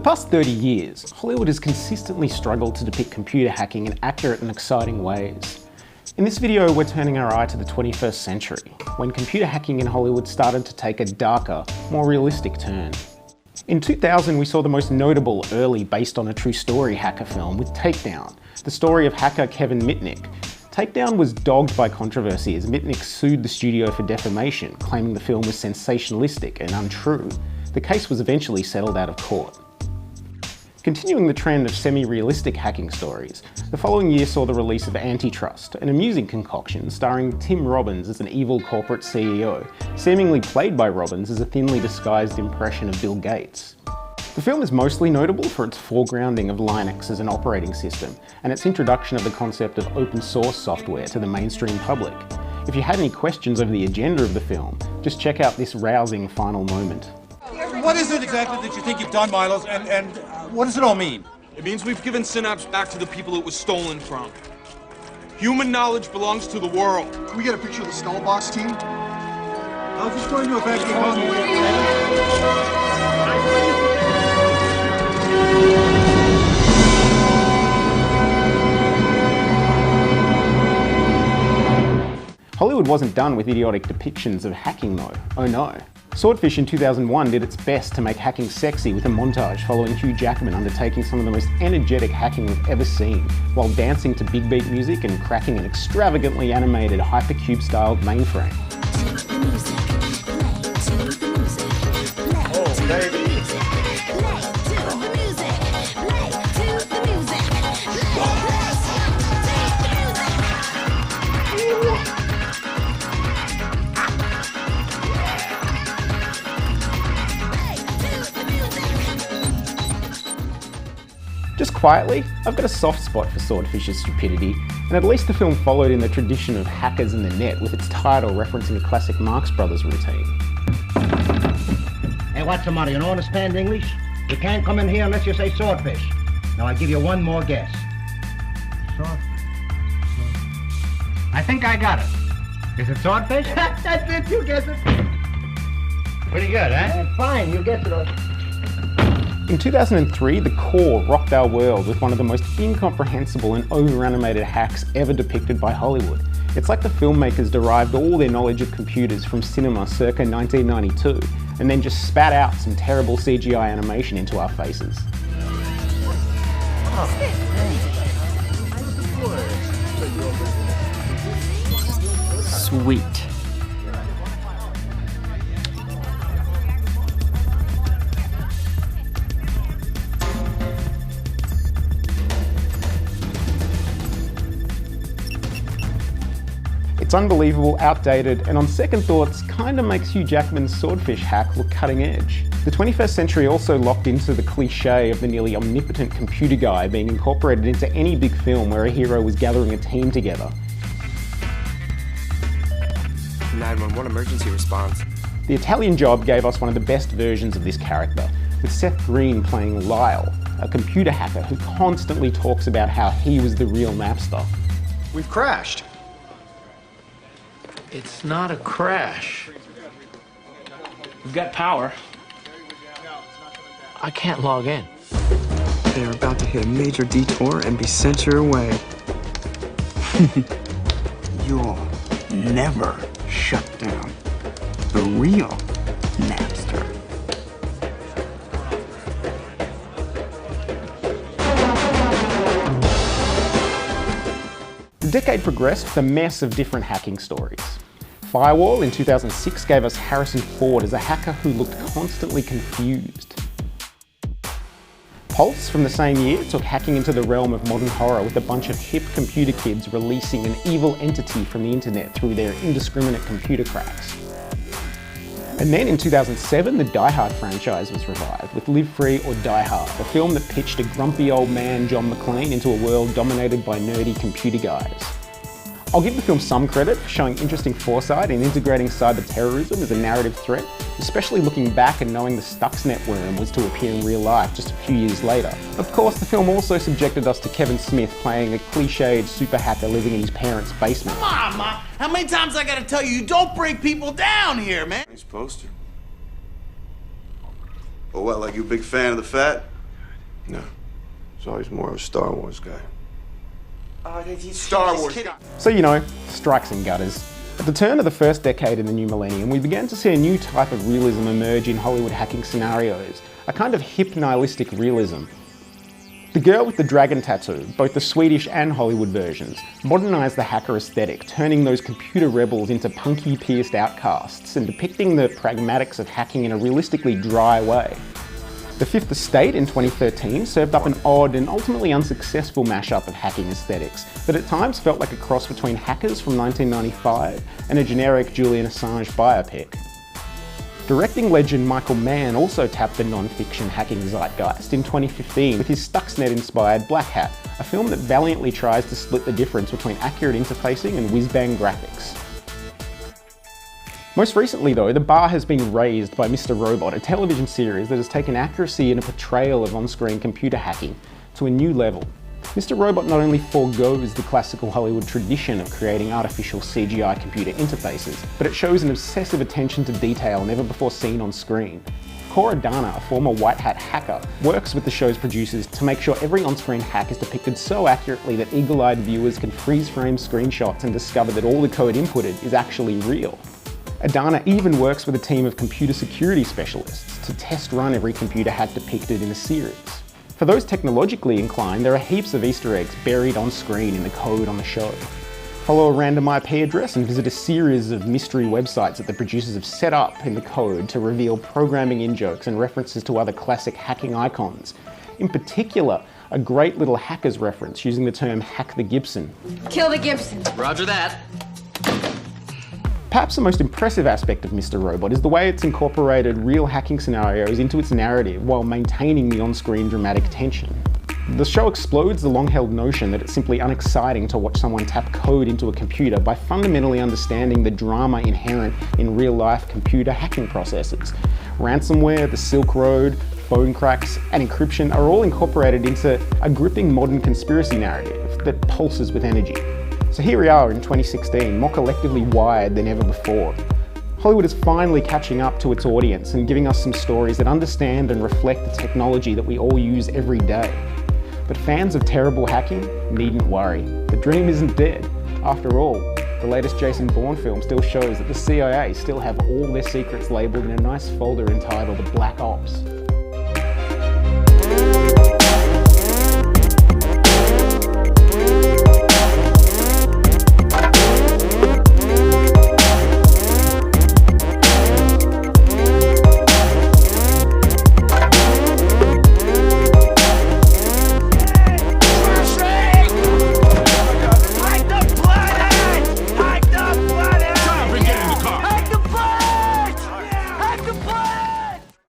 past 30 years, Hollywood has consistently struggled to depict computer hacking in accurate and exciting ways. In this video, we're turning our eye to the 21st century, when computer hacking in Hollywood started to take a darker, more realistic turn. In 2000, we saw the most notable early based on a true story hacker film with Takedown, the story of hacker Kevin Mitnick. Takedown was dogged by controversy as Mitnick sued the studio for defamation, claiming the film was sensationalistic and untrue. The case was eventually settled out of court. Continuing the trend of semi-realistic hacking stories, the following year saw the release of Antitrust, an amusing concoction starring Tim Robbins as an evil corporate CEO, seemingly played by Robbins as a thinly disguised impression of Bill Gates. The film is mostly notable for its foregrounding of Linux as an operating system, and its introduction of the concept of open source software to the mainstream public. If you had any questions over the agenda of the film, just check out this rousing final moment. What is it exactly that you think you've done, Milos, and what does it all mean? It means we've given Synapse back to the people it was stolen from. Human knowledge belongs to the world. Can we get a picture of the Skullbox team? I was just going to evacuate home. Hollywood wasn't done with idiotic depictions of hacking though, oh no. Swordfish in 2001 did its best to make hacking sexy with a montage following Hugh Jackman undertaking some of the most energetic hacking we've ever seen, while dancing to big beat music and cracking an extravagantly animated hypercube-styled mainframe. Oh, baby. Just quietly, I've got a soft spot for Swordfish's stupidity, and at least the film followed in the tradition of hackers in the net with its title referencing a classic Marx Brothers routine. Hey, what's the matter? You don't understand English? You can't come in here unless you say swordfish. Now I give you one more guess. Swordfish. I think I got it. Is it swordfish? That's it, you guessed it. Pretty good, huh? Fine, you guessed it. In 2003, The Core rocked our world with one of the most incomprehensible and over-animated hacks ever depicted by Hollywood. It's like the filmmakers derived all their knowledge of computers from cinema circa 1992, and then just spat out some terrible CGI animation into our faces. Sweet. It's unbelievable, outdated, and on second thoughts, kinda makes Hugh Jackman's Swordfish hack look cutting edge. The 21st century also locked into the cliche of the nearly omnipotent computer guy being incorporated into any big film where a hero was gathering a team together. 911 emergency response. The Italian Job gave us one of the best versions of this character, with Seth Green playing Lyle, a computer hacker who constantly talks about how he was the real Napster. We've crashed. It's not a crash. We've got power. I can't log in. They're about to hit a major detour and be sent your way. You'll never shut down the real Napster. The decade progressed with a mess of different hacking stories. Firewall in 2006 gave us Harrison Ford as a hacker who looked constantly confused. Pulse from the same year took hacking into the realm of modern horror with a bunch of hip computer kids releasing an evil entity from the internet through their indiscriminate computer cracks. And then in 2007, the Die Hard franchise was revived with Live Free or Die Hard, a film that pitched a grumpy old man John McClane into a world dominated by nerdy computer guys. I'll give the film some credit for showing interesting foresight in integrating cyber terrorism as a narrative threat, especially looking back and knowing the Stuxnet worm was to appear in real life just a few years later. Of course, the film also subjected us to Kevin Smith playing a cliched super hacker living in his parents' basement. Come on, Ma! How many times I gotta tell you, you don't break people down here, man? You're supposed to. Oh, what, like you a big fan of the fat? No. He's always more of a Star Wars guy. Star Wars. So, you know, strikes and gutters. At the turn of the first decade in the new millennium, we began to see a new type of realism emerge in Hollywood hacking scenarios, a kind of hip nihilistic realism. The Girl with the Dragon Tattoo, both the Swedish and Hollywood versions, modernised the hacker aesthetic, turning those computer rebels into punky, pierced outcasts and depicting the pragmatics of hacking in a realistically dry way. The Fifth Estate in 2013 served up an odd and ultimately unsuccessful mashup of hacking aesthetics that at times felt like a cross between Hackers from 1995 and a generic Julian Assange biopic. Directing legend Michael Mann also tapped the non-fiction hacking zeitgeist in 2015 with his Stuxnet-inspired Black Hat, a film that valiantly tries to split the difference between accurate interfacing and whiz-bang graphics. Most recently though, the bar has been raised by Mr. Robot, a television series that has taken accuracy in a portrayal of on-screen computer hacking to a new level. Mr. Robot not only forgoes the classical Hollywood tradition of creating artificial CGI computer interfaces, but it shows an obsessive attention to detail never before seen on screen. Cora Dana, a former white hat hacker, works with the show's producers to make sure every on-screen hack is depicted so accurately that eagle-eyed viewers can freeze-frame screenshots and discover that all the code inputted is actually real. Adana even works with a team of computer security specialists to test run every computer hack depicted in a series. For those technologically inclined, there are heaps of Easter eggs buried on screen in the code on the show. Follow a random IP address and visit a series of mystery websites that the producers have set up in the code to reveal programming in-jokes and references to other classic hacking icons. In particular, a great little hackers reference using the term hack the Gibson. Kill the Gibson. Roger that. Perhaps the most impressive aspect of Mr. Robot is the way it's incorporated real hacking scenarios into its narrative while maintaining the on-screen dramatic tension. The show explodes the long-held notion that it's simply unexciting to watch someone tap code into a computer by fundamentally understanding the drama inherent in real-life computer hacking processes. Ransomware, the Silk Road, phone cracks, and encryption are all incorporated into a gripping modern conspiracy narrative that pulses with energy. So here we are in 2016, more collectively wired than ever before. Hollywood is finally catching up to its audience and giving us some stories that understand and reflect the technology that we all use every day. But fans of terrible hacking needn't worry. The dream isn't dead. After all, the latest Jason Bourne film still shows that the CIA still have all their secrets labelled in a nice folder entitled Black Ops.